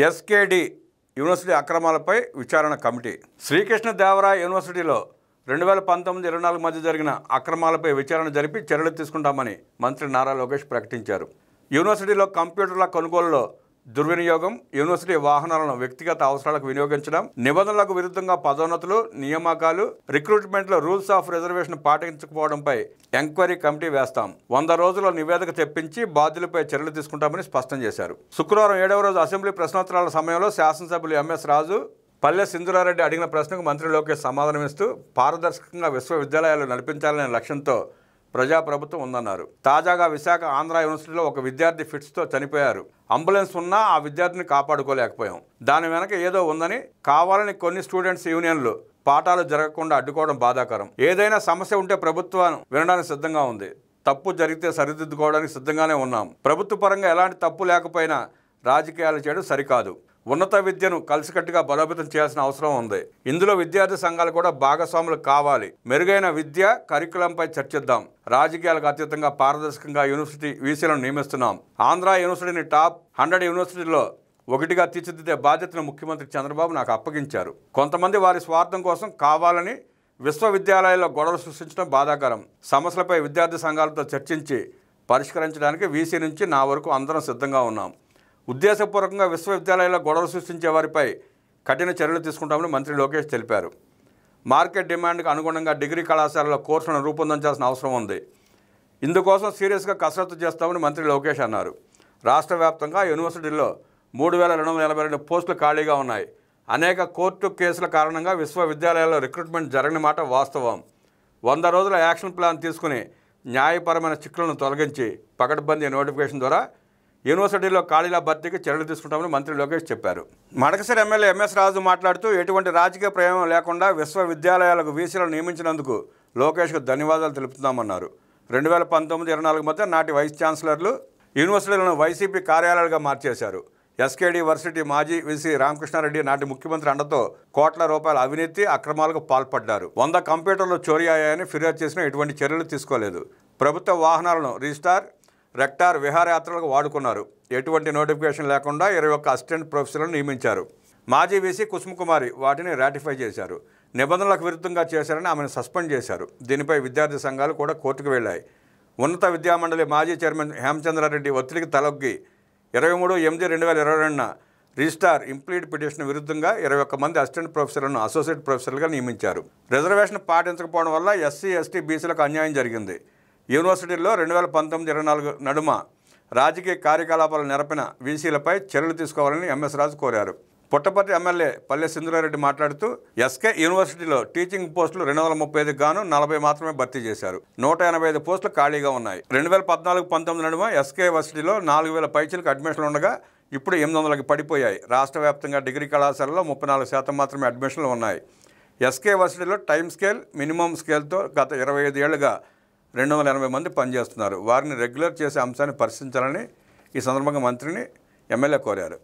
SKD university అక్రమాలపై విచారణ committee. Sri Krishnadevaraya యూనివర్సిటీలో 2019-24 మధ్య జరిగిన అక్రమాలపై విచారణ జరిపి చర్యలు తీసుకుంటామని మంత్రి నారా లోకేష్ ప్రకటించారు. యూనివర్సిటీలో కంప్యూటర్ల కొనుగోలులో దుర్వినియోగం, యూనివర్సిటీ వాహనాలను వ్యక్తిగత అవసరాలకు వినియోగించడం, నిబంధనలకు విరుద్ధంగా పదోన్నతులు, నియామకాలు, రిక్రూట్మెంట్లో రూల్స్ ఆఫ్ రిజర్వేషన్ పాటించకపోవడంపై ఎంక్వైరీ కమిటీ వేస్తాం. 100 రోజుల నివేదిక తెప్పించి బాధ్యులపై చర్యలు తీసుకుంటామని స్పష్టం చేశారు. శుక్రవారం 7వ రోజు అసెంబ్లీ ప్రశ్నోత్తరాల సమయంలో శాసనసభ్యులు ఎంఎస్ రాజు, పల్లె సింధూరారెడ్డి అడిగిన ప్రశ్నకు మంత్రి లోకేష్ సమాధానమిస్తూ పారదర్శకంగా విశ్వవిద్యాలయాలు నడిపించాలనే లక్ష్యంతో ప్రజాప్రభుత్వం ఉందన్నారు. తాజాగా విశాఖ ఆంధ్ర యూనివర్సిటీలో ఒక విద్యార్థి ఫిట్స్తో చనిపోయారు. అంబులెన్స్ ఉన్నా ఆ విద్యార్థిని కాపాడుకోలేకపోయాం. దాని వెనక ఏదో ఉందని కావాలని కొన్ని స్టూడెంట్స్ యూనియన్లు పాఠాలు జరగకుండా అడ్డుకోవడం బాధాకరం. ఏదైనా సమస్య ఉంటే ప్రభుత్వం వినడానికి సిద్ధంగా ఉంది. తప్పు జరిగితే సరిదిద్దుకోవడానికి సిద్ధంగానే ఉన్నాం. ప్రభుత్వ పరంగా ఎలాంటి తప్పు లేకపోయినా రాజకీయాలు చేయడం సరికాదు. ఉన్నత విద్యను కలిసికట్టుగా బలోపేతం చేయాల్సిన అవసరం ఉంది. ఇందులో విద్యార్థి సంఘాలు కూడా భాగస్వాములు కావాలి. మెరుగైన విద్య కరికులంపై చర్చిద్దాం. రాజకీయాలకు అతీతంగా పారదర్శకంగా యూనివర్సిటీ వీసీలను నియమిస్తున్నాం. ఆంధ్ర యూనివర్సిటీని టాప్ 100 యూనివర్సిటీల్లో ఒకటిగా తీర్చిదిద్దే బాధ్యతను ముఖ్యమంత్రి చంద్రబాబు నాకు అప్పగించారు. కొంతమంది వారి స్వార్థం కోసం కావాలని విశ్వవిద్యాలయాల్లో గొడవలు సృష్టించడం బాధాకరం. సమస్యలపై విద్యార్థి సంఘాలతో చర్చించి పరిష్కరించడానికి వీసీ నుంచి నా వరకు అందరం సిద్ధంగా ఉన్నాం. ఉద్దేశపూర్వకంగా విశ్వవిద్యాలయాల్లో గొడవలు సృష్టించే వారిపై కఠిన చర్యలు తీసుకుంటామని మంత్రి లోకేష్ తెలిపారు. మార్కెట్ డిమాండ్కు అనుగుణంగా డిగ్రీ కళాశాలలో కోర్సులను రూపొందించాల్సిన అవసరం ఉంది. ఇందుకోసం సీరియస్గా కసరత్తు చేస్తామని మంత్రి లోకేష్ అన్నారు. రాష్ట్ర వ్యాప్తంగా యూనివర్సిటీల్లో 3282 పోస్టులు ఖాళీగా ఉన్నాయి. అనేక కోర్టు కేసుల కారణంగా విశ్వవిద్యాలయాల్లో రిక్రూట్మెంట్ జరగని మాట వాస్తవం. 100 రోజుల యాక్షన్ ప్లాన్ తీసుకుని న్యాయపరమైన చిక్కులను తొలగించి పకడ్బందీ నోటిఫికేషన్ ద్వారా యూనివర్సిటీలో ఖాళీల భర్తీకి చర్యలు తీసుకుంటామని మంత్రి లోకేష్ చెప్పారు. మడకసిరి ఎమ్మెల్యే ఎంఎస్ రాజు మాట్లాడుతూ ఎటువంటి రాజకీయ ప్రయోగం లేకుండా విశ్వవిద్యాలయాలకు వీసీలను నియమించినందుకు లోకేష్కు ధన్యవాదాలు తెలుపుతున్నామన్నారు. 2019-24 మధ్య నాటి వైస్ ఛాన్సలర్లు యూనివర్సిటీలను వైసీపీ కార్యాలయాలుగా మార్చేశారు. ఎస్కేడి వర్సిటీ మాజీ వీసీ రామకృష్ణారెడ్డి నాటి ముఖ్యమంత్రి అండతో కోట్ల రూపాయల అవినీతి అక్రమాలకు పాల్పడ్డారు. 100 కంప్యూటర్లు చోరీ అయ్యాయని ఫిర్యాదు చేసినా ఎటువంటి చర్యలు తీసుకోలేదు. ప్రభుత్వ వాహనాలను రిజిస్టార్, రెక్టార్, విహారయాత్రలకు వాడుకున్నారు. ఎటువంటి నోటిఫికేషన్ లేకుండా 21 అసిస్టెంట్ ప్రొఫెసర్లను నియమించారు. మాజీ వీసీ కుసుమకుమారి వాటిని రాటిఫై చేశారు. నిబంధనలకు విరుద్ధంగా చేశారని ఆమెను సస్పెండ్ చేశారు. దీనిపై విద్యార్థి సంఘాలు కూడా కోర్టుకు వెళ్లాయి. ఉన్నత విద్యామండలి మాజీ చైర్మన్ హేమచంద్రారెడ్డి ఒత్తిడికి తలొగ్గి 23/8/2022న రిజిస్టార్ ఇంప్లీడ్ పిటిషన్ విరుద్ధంగా 21 మంది అసిస్టెంట్ ప్రొఫెసర్లను అసోసియేట్ ప్రొఫెసర్లుగా నియమించారు. రిజర్వేషన్ పాటించకపోవడం వల్ల ఎస్సీ, ఎస్టీ, బీసీలకు అన్యాయం జరిగింది. యూనివర్సిటీల్లో 2019-24 నడుమ రాజకీయ కార్యకలాపాలు నెరపిన వీసీలపై చర్యలు తీసుకోవాలని ఎంఎస్ రాజు కోరారు. పుట్టపర్తి ఎమ్మెల్యే పల్లె సింధూరారెడ్డి మాట్లాడుతూ ఎస్కే యూనివర్సిటీలో టీచింగ్ పోస్టులు 235కి గాను 40 మాత్రమే భర్తీ చేశారు. 185 పోస్టులు ఖాళీగా ఉన్నాయి. 2014-19 నడుమ ఎస్కే యూనివర్సిటీలో 4000 పైచీలకు అడ్మిషన్లు ఉండగా ఇప్పుడు 800కి పడిపోయాయి. రాష్ట్ర వ్యాప్తంగా డిగ్రీ కళాశాలలో 34% మాత్రమే అడ్మిషన్లు ఉన్నాయి. ఎస్కే యూనివర్సిటీలో టైమ్ స్కేల్, మినిమం స్కేల్తో గత 25 ఏళ్లుగా 280 మంది పనిచేస్తున్నారు. వారిని రెగ్యులర్ చేసే అంశాన్ని పరిశీలించాలని ఈ సందర్భంగా మంత్రిని ఎమ్మెల్యే కోరారు.